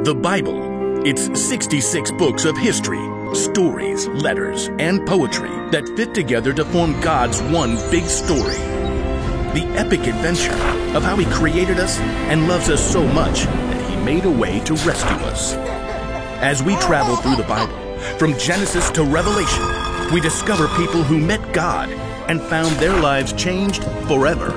The Bible. It's 66 books of history, stories, letters, and poetry that fit together to form God's one big story. The epic adventure of how He created us and loves us so much that He made a way to rescue us. As we travel through the Bible, from Genesis to Revelation, we discover people who met God and found their lives changed forever.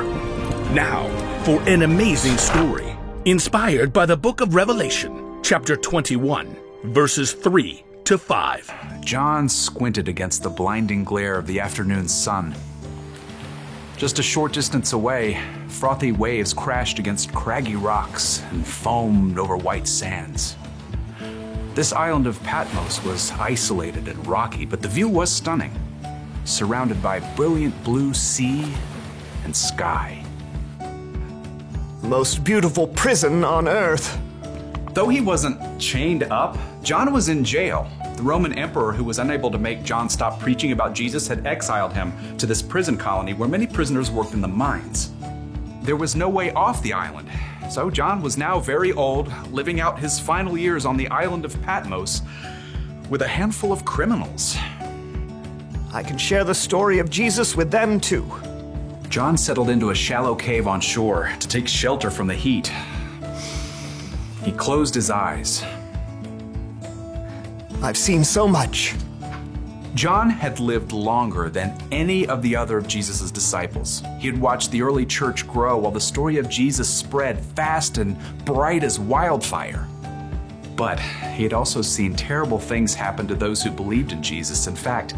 Now, for an amazing story, inspired by the book of Revelation, chapter 21, verses 3 to 5. John squinted against the blinding glare of the afternoon sun. Just a short distance away, frothy waves crashed against craggy rocks and foamed over white sands. This island of Patmos was isolated and rocky, but the view was stunning, surrounded by brilliant blue sea and sky. Most beautiful prison on earth. Though he wasn't chained up, John was in jail. The Roman emperor, who was unable to make John stop preaching about Jesus, had exiled him to this prison colony where many prisoners worked in the mines. There was no way off the island, so John was now very old, living out his final years on the island of Patmos with a handful of criminals. I can share the story of Jesus with them too. John settled into a shallow cave on shore to take shelter from the heat. He closed his eyes. I've seen so much. John had lived longer than any of the other of Jesus' disciples. He had watched the early church grow while the story of Jesus spread fast and bright as wildfire. But he had also seen terrible things happen to those who believed in Jesus. In fact,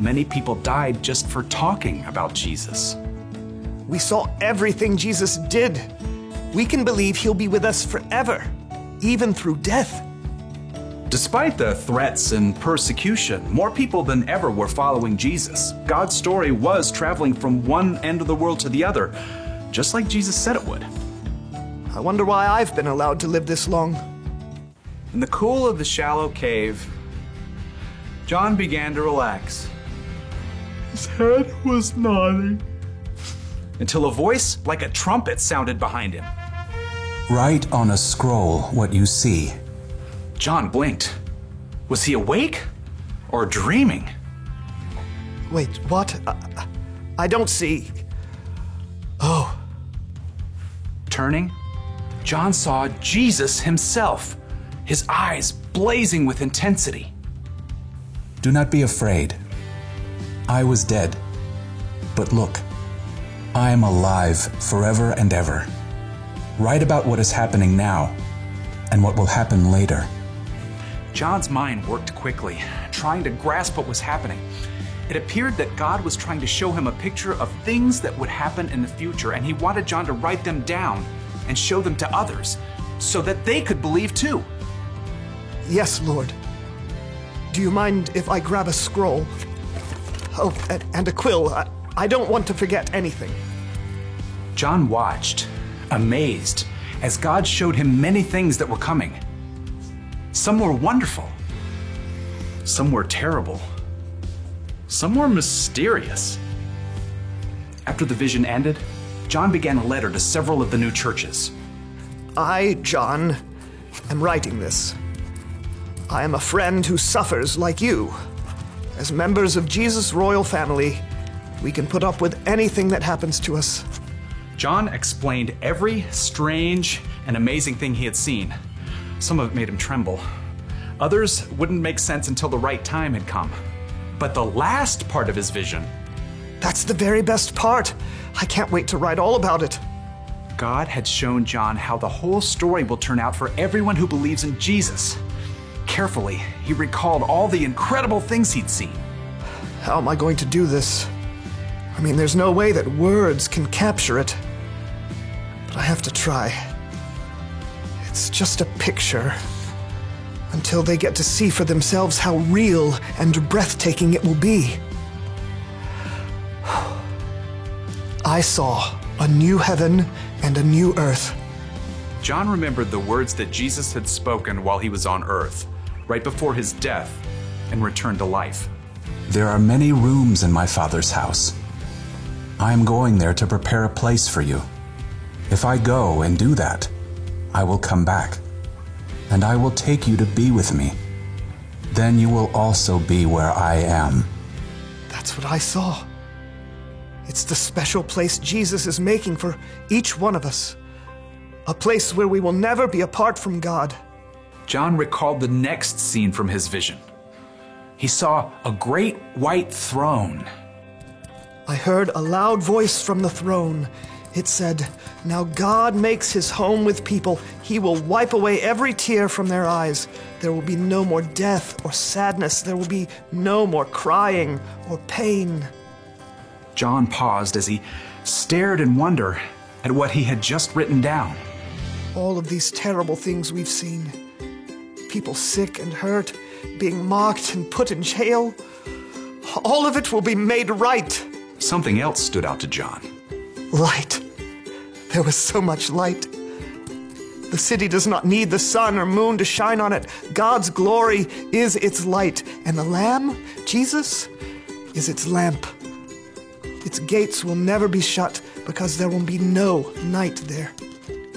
many people died just for talking about Jesus. We saw everything Jesus did. We can believe He'll be with us forever, even through death. Despite the threats and persecution, more people than ever were following Jesus. God's story was traveling from one end of the world to the other, just like Jesus said it would. I wonder why I've been allowed to live this long. In the cool of the shallow cave, John began to relax. His head was nodding, until a voice like a trumpet sounded behind him. Write on a scroll what you see. John blinked. Was he awake or dreaming? Wait, what? I don't see. Oh. Turning, John saw Jesus himself, his eyes blazing with intensity. Do not be afraid. I was dead, but look, I am alive forever and ever. Write about what is happening now and what will happen later. John's mind worked quickly, trying to grasp what was happening. It appeared that God was trying to show him a picture of things that would happen in the future, and he wanted John to write them down and show them to others so that they could believe too. Yes, Lord. Do you mind if I grab a scroll? Oh, and a quill. I don't want to forget anything. John watched, amazed, as God showed him many things that were coming. Some were wonderful. Some were terrible. Some were mysterious. After the vision ended, John began a letter to several of the new churches. I, John, am writing this. I am a friend who suffers like you. As members of Jesus' royal family, we can put up with anything that happens to us. John explained every strange and amazing thing he had seen. Some of it made him tremble. Others wouldn't make sense until the right time had come. But the last part of his vision... That's the very best part. I can't wait to write all about it. God had shown John how the whole story will turn out for everyone who believes in Jesus. Carefully, he recalled all the incredible things he'd seen. How am I going to do this? I mean, there's no way that words can capture it. But I have to try. It's just a picture. Until they get to see for themselves how real and breathtaking it will be. I saw a new heaven and a new earth. John remembered the words that Jesus had spoken while he was on earth, right before his death and return to life. There are many rooms in my Father's house. I am going there to prepare a place for you. If I go and do that, I will come back and I will take you to be with me. Then you will also be where I am. That's what I saw. It's the special place Jesus is making for each one of us. A place where we will never be apart from God. John recalled the next scene from his vision. He saw a great white throne. I heard a loud voice from the throne. It said, "Now God makes his home with people. He will wipe away every tear from their eyes. There will be no more death or sadness. There will be no more crying or pain." John paused as he stared in wonder at what he had just written down. All of these terrible things we've seen. People sick and hurt, being mocked and put in jail. All of it will be made right. Something else stood out to John. Light. There was so much light. The city does not need the sun or moon to shine on it. God's glory is its light, and the Lamb, Jesus, is its lamp. Its gates will never be shut because there will be no night there.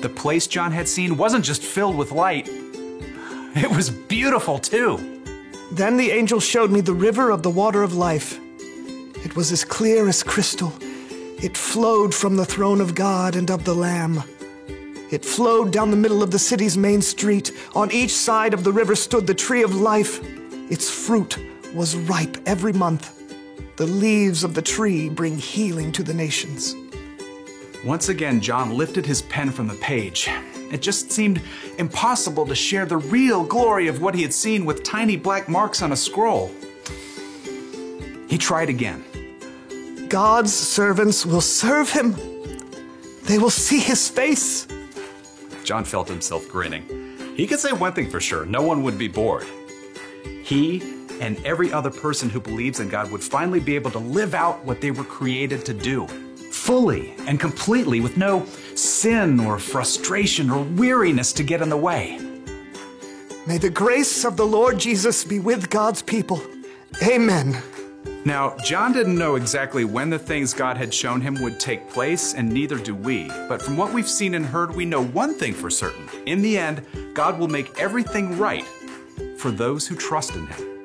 The place John had seen wasn't just filled with light. It was beautiful too. Then the angel showed me the river of the water of life. It was as clear as crystal. It flowed from the throne of God and of the Lamb. It flowed down the middle of the city's main street. On each side of the river stood the tree of life. Its fruit was ripe every month. The leaves of the tree bring healing to the nations. Once again, John lifted his pen from the page. It just seemed impossible to share the real glory of what he had seen with tiny black marks on a scroll. He tried again. God's servants will serve him. They will see his face. John felt himself grinning. He could say one thing for sure, no one would be bored. He and every other person who believes in God would finally be able to live out what they were created to do, fully and completely, with no sin or frustration or weariness to get in the way. May the grace of the Lord Jesus be with God's people. Amen. Now, John didn't know exactly when the things God had shown him would take place, and neither do we. But from what we've seen and heard, we know one thing for certain. In the end, God will make everything right for those who trust in him.